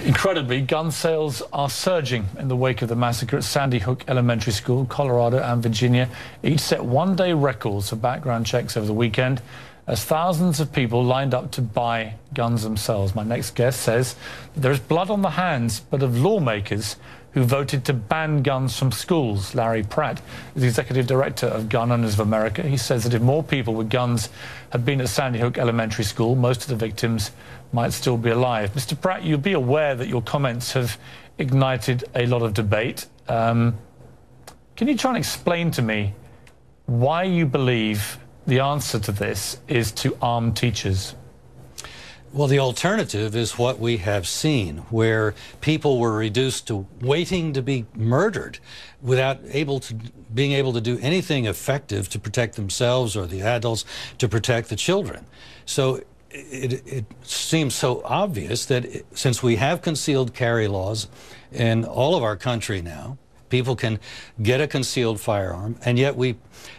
Incredibly, gun sales are surging in the wake of the massacre at Sandy Hook Elementary School. Colorado and Virginia each set one-day records for background checks over the weekend as thousands of people lined up to buy guns themselves. My next guest says there is blood on the hands, but of lawmakers who voted to ban guns from schools. Larry Pratt is the executive director of Gun Owners of America. He says that if more people with guns had been at Sandy Hook Elementary School, most of the victims might still be alive. Mr. Pratt, you'll be aware that your comments have ignited a lot of debate. Can you try and explain to me why you believe the answer to this is to arm teachers? Well, the alternative is what we have seen, where people were reduced to waiting to be murdered without being able to do anything effective to protect themselves or the adults to protect the children. So it seems so obvious that since we have concealed carry laws in all of our country now, people can get a concealed firearm, and yet we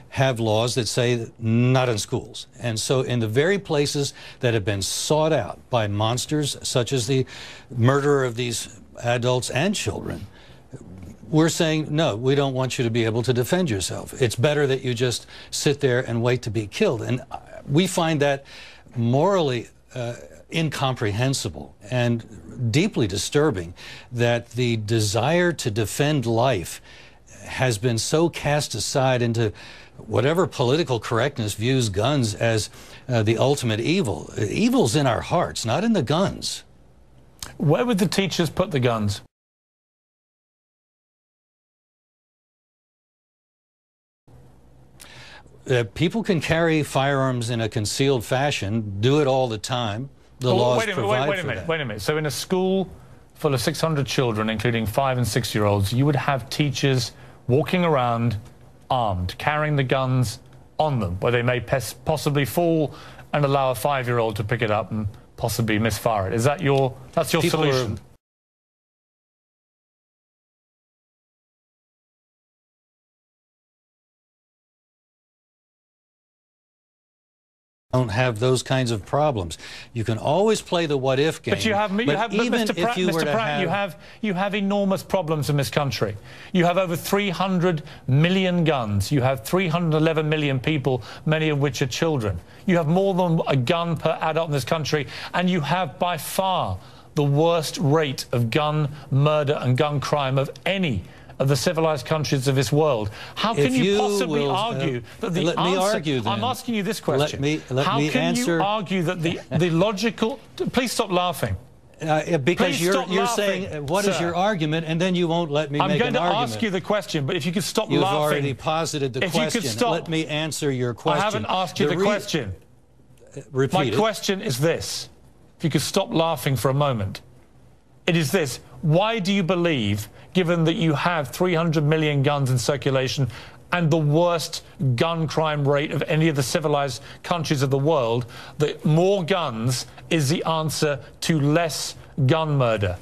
have laws that say not in schools. And so in the very places that have been sought out by monsters, such as the murder of these adults and children, we're saying, no, we don't want you to be able to defend yourself. It's better that you just sit there and wait to be killed. And we find that morally incomprehensible and deeply disturbing, that the desire to defend life has been so cast aside into whatever political correctness views guns as the ultimate evil. Evil's in our hearts, not in the guns. Where would the teachers put the guns? People can carry firearms in a concealed fashion, do it all the time. The laws provide for that. Wait a minute. So in a school full of 600 children, including 5- and 6-year-olds, you would have teachers walking around armed, carrying the guns on them, where they may possibly fall and allow a 5-year-old to pick it up and possibly misfire it. Is that that's your solution? Don't have those kinds of problems. You can always play the what-if game. But you have enormous problems in this country. You have over 300 million guns. You have 311 million people, many of which are children. You have more than a gun per adult in this country, and you have by far the worst rate of gun murder and gun crime of any of the civilized countries of this world. How can you possibly argue that the answer... I'm asking you this question. How can you argue that the logical... Please stop laughing. Because you're saying, what is your argument, and then you won't let me make an argument. I'm going to ask you the question, but if you could stop laughing... You've already posited the question. Let me answer your question. I haven't asked you the question. Repeat it. My question is this. If you could stop laughing for a moment. It is this. Why do you believe, given that you have 300 million guns in circulation and the worst gun crime rate of any of the civilized countries of the world, that more guns is the answer to less gun murder?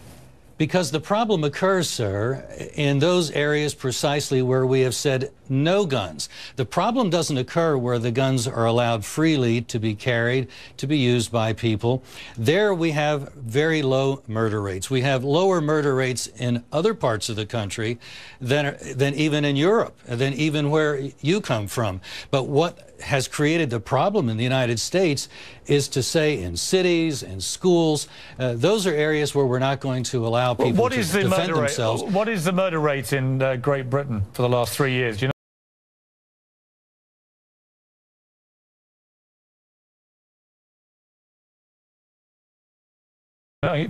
Because the problem occurs, sir, in those areas precisely where we have said no guns. The problem doesn't occur where the guns are allowed freely to be carried, to be used by people. There we have very low murder rates. We have lower murder rates in other parts of the country than even in Europe, than even where you come from. But what has created the problem in the United States is to say in cities, in schools, those are areas where we're not going to allow people to defend themselves. What is the murder rate in Great Britain for the last 3 years? Do you know?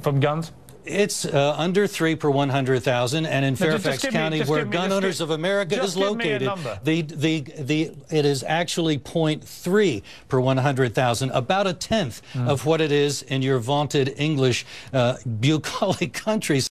From guns? It's under 3 per 100,000, and in Fairfax County, where Gun Owners of America is located, it is actually 0.3 per 100,000, about a tenth of what it is in your vaunted English bucolic countries.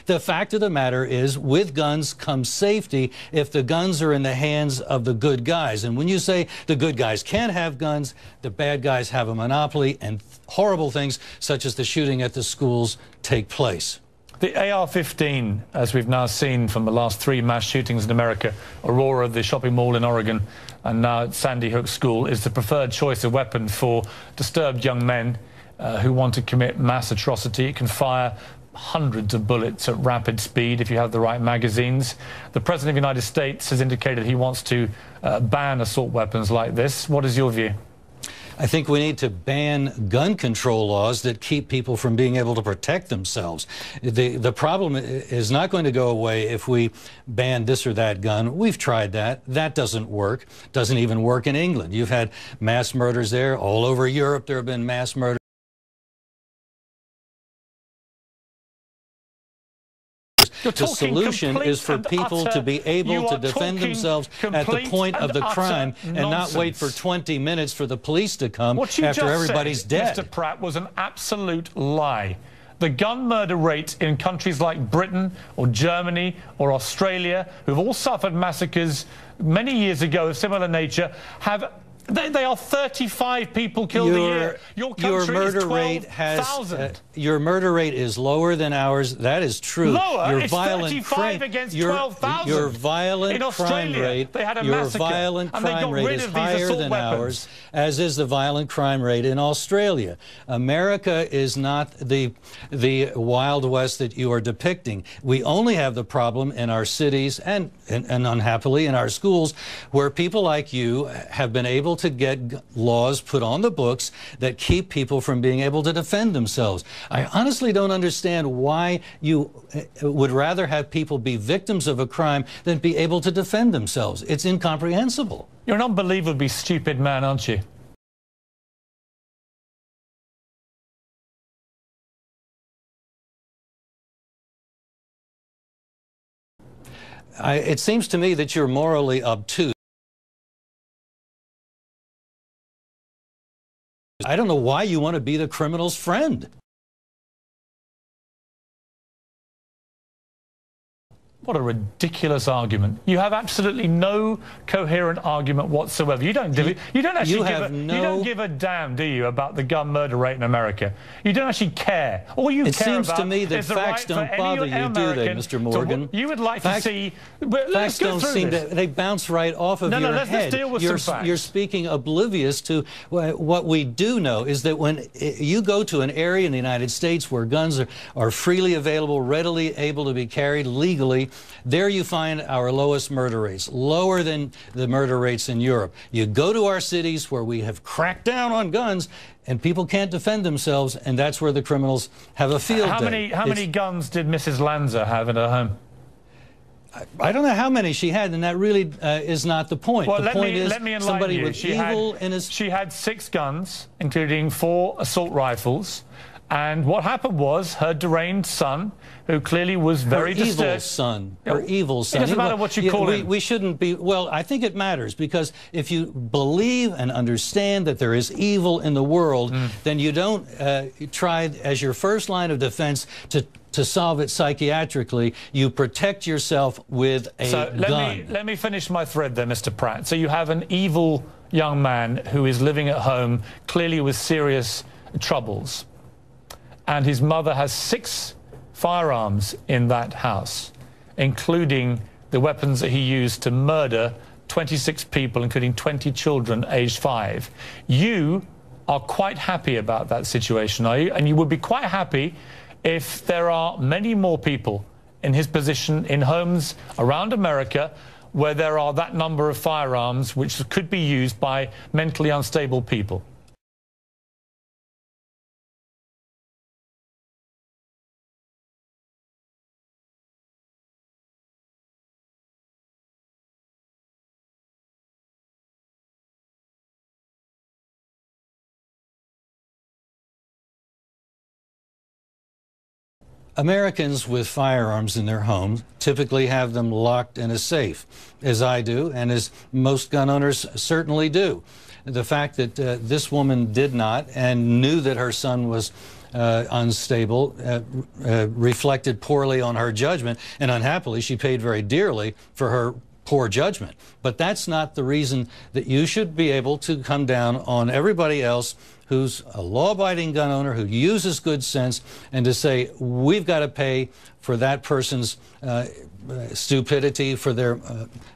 The fact of the matter is, with guns comes safety if the guns are in the hands of the good guys. And when you say the good guys can't have guns, the bad guys have a monopoly, and horrible things such as the shooting at the schools take place. The AR-15, as we've now seen from the last 3 mass shootings in America, Aurora, the shopping mall in Oregon, and now at Sandy Hook School, is the preferred choice of weapon for disturbed young men who want to commit mass atrocity. It can fire hundreds of bullets at rapid speed if you have the right magazines. The President of the United States has indicated he wants to ban assault weapons like this. What is your view? I think we need to ban gun control laws that keep people from being able to protect themselves. The problem is not going to go away if we ban this or that gun. We've tried that. That doesn't work. Doesn't even work in England. You've had mass murders there. All over Europe there have been mass murders. The solution is for people to be able to defend themselves at the point of the crime and not wait for 20 minutes for the police to come after everybody's dead. Mr. Pratt, was an absolute lie. The gun murder rate in countries like Britain or Germany or Australia, who've all suffered massacres many years ago of similar nature, they are 35 people killed a year. Your country is 12,000. Your murder rate is lower than ours. That is true. Lower? Your It's violent 35 against 12,000. Your violent crime rate, they had a massacre, is higher than ours, as is the violent crime rate in Australia. America is not the Wild West that you are depicting. We only have the problem in our cities and unhappily in our schools, where people like you have been able to get laws put on the books that keep people from being able to defend themselves. I honestly don't understand why you would rather have people be victims of a crime than be able to defend themselves. It's incomprehensible. You're an unbelievably stupid man, aren't you? It seems to me that you're morally obtuse. I don't know why you want to be the criminal's friend. What a ridiculous argument. You have absolutely no coherent argument whatsoever. You don't give a damn, do you, about the gun murder rate in America? You don't actually care. All you care about seems to me that facts don't bother you, do they, Mr. Morgan? You would like to see... Facts don't seem to... They bounce right off of your head. Let's deal with some facts. You're speaking oblivious to what we do know, is that when you go to an area in the United States where guns are freely available, readily able to be carried legally, there you find our lowest murder rates, lower than the murder rates in Europe. You go to our cities where we have cracked down on guns and people can't defend themselves, and that's where the criminals have a field day. How many guns did Mrs. Lanza have in her home? I don't know how many she had, and that really is not the point. Well, the point is somebody with evil in his... She had 6 guns, including 4 assault rifles. And what happened was her deranged son, who clearly was very disturbed. Her evil son. It doesn't matter what you call him. We shouldn't be... Well, I think it matters, because if you believe and understand that there is evil in the world, then you don't try as your first line of defense to solve it psychiatrically. You protect yourself with a gun. Let me finish my thread there, Mr. Pratt. So you have an evil young man who is living at home, clearly with serious troubles. And his mother has 6 firearms in that house, including the weapons that he used to murder 26 people, including 20 children aged 5. You are quite happy about that situation, are you? And you would be quite happy if there are many more people in his position in homes around America where there are that number of firearms which could be used by mentally unstable people. Americans with firearms in their homes typically have them locked in a safe, as I do, and as most gun owners certainly do. The fact that this woman did not and knew that her son was unstable reflected poorly on her judgment, and unhappily she paid very dearly for her poor judgment. But that's not the reason that you should be able to come down on everybody else who's a law-abiding gun owner who uses good sense, and to say we've got to pay for that person's stupidity, for their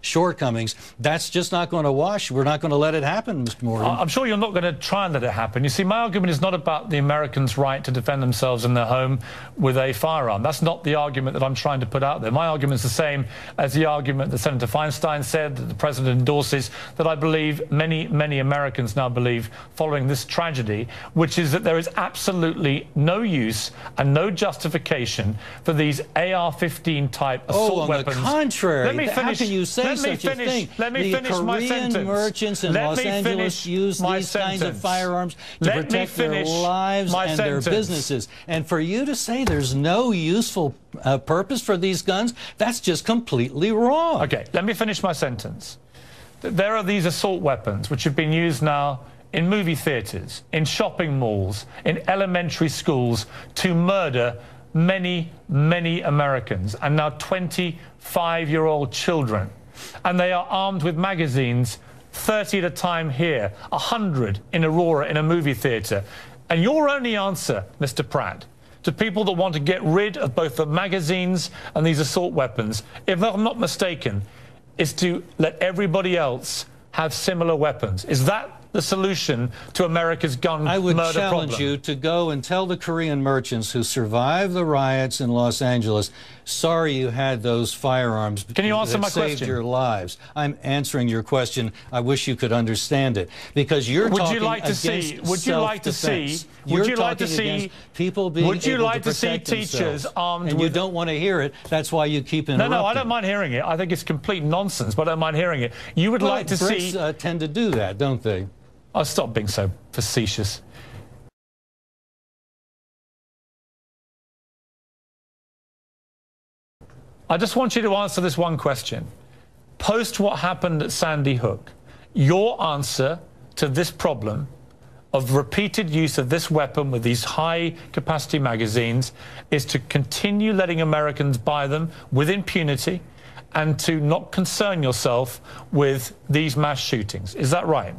shortcomings, that's just not going to wash. We're not going to let it happen, Mr. Morgan. I'm sure you're not going to try and let it happen. You see, my argument is not about the Americans' right to defend themselves in their home with a firearm. That's not the argument that I'm trying to put out there. My argument is the same as the argument that Senator Feinstein said, that the president endorses, that I believe many, many Americans now believe following this tragedy, which is that there is absolutely no use and no justification for these AR-15 type assault weapons. On the contrary, let me finish. How can you say such a thing? Let me finish my sentence. The Korean merchants in Los Angeles use these kinds of firearms to protect their lives and their businesses. And for you to say there's no useful purpose for these guns, that's just completely wrong. Okay, let me finish my sentence. There are these assault weapons which have been used now in movie theaters, in shopping malls, in elementary schools to murder many, many Americans, and now 25-year-old children. And they are armed with magazines, 30 at a time here, 100 in Aurora in a movie theater. And your only answer, Mr. Pratt, to people that want to get rid of both the magazines and these assault weapons, if I'm not mistaken, is to let everybody else have similar weapons. Is that the solution to America's gun murder problem? I would challenge you to go and tell the Korean merchants who survived the riots in Los Angeles, sorry you had those firearms. Can you answer my question? Saved your lives. I'm answering your question. I wish you could understand it, because you're talking against self-defense. Would you like to see people being able to protect teachers armed and with... you don't want to hear it. That's why you keep interrupting. No, I don't mind hearing it. I think it's complete nonsense, but I don't mind hearing it. You would like to see... Brits tend to do that, don't they? I'll stop being so facetious. I just want you to answer this one question. Post what happened at Sandy Hook, your answer to this problem of repeated use of this weapon with these high-capacity magazines is to continue letting Americans buy them with impunity and to not concern yourself with these mass shootings. Is that right?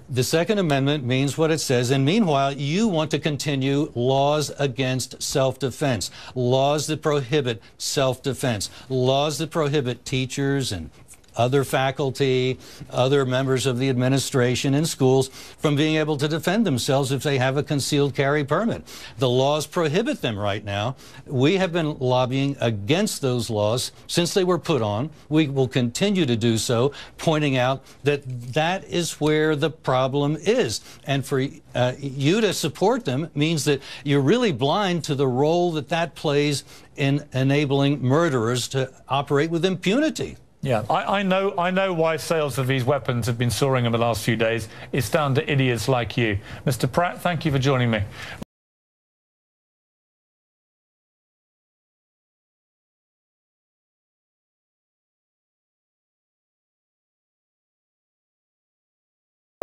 The Second Amendment means what it says, and meanwhile, you want to continue laws against self-defense, laws that prohibit self-defense, laws that prohibit teachers and other faculty, other members of the administration in schools from being able to defend themselves if they have a concealed carry permit. The laws prohibit them right now. We have been lobbying against those laws since they were put on. We will continue to do so, pointing out that that is where the problem is. And for you to support them means that you're really blind to the role that that plays in enabling murderers to operate with impunity. Yeah, I know why sales of these weapons have been soaring in the last few days. It's down to idiots like you. Mr. Pratt, thank you for joining me.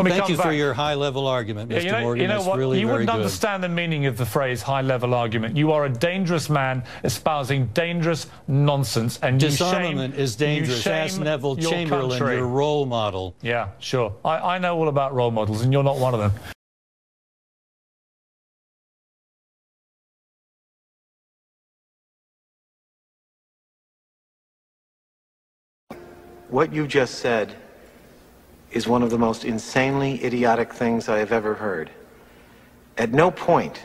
Thank you for your high-level argument, Mr. Morgan. You know what? Really you wouldn't very good. understand the meaning of the phrase high-level argument. You are a dangerous man espousing dangerous nonsense, and disarmament is dangerous. Ask Neville Chamberlain, your role model. Yeah, sure. I know all about role models, and you're not one of them. What you just said is one of the most insanely idiotic things I have ever heard. At no point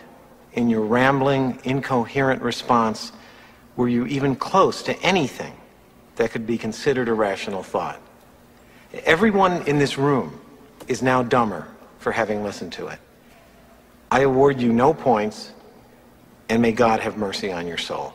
in your rambling, incoherent response were you even close to anything that could be considered a rational thought. Everyone in this room is now dumber for having listened to it. I award you no points, and may God have mercy on your soul.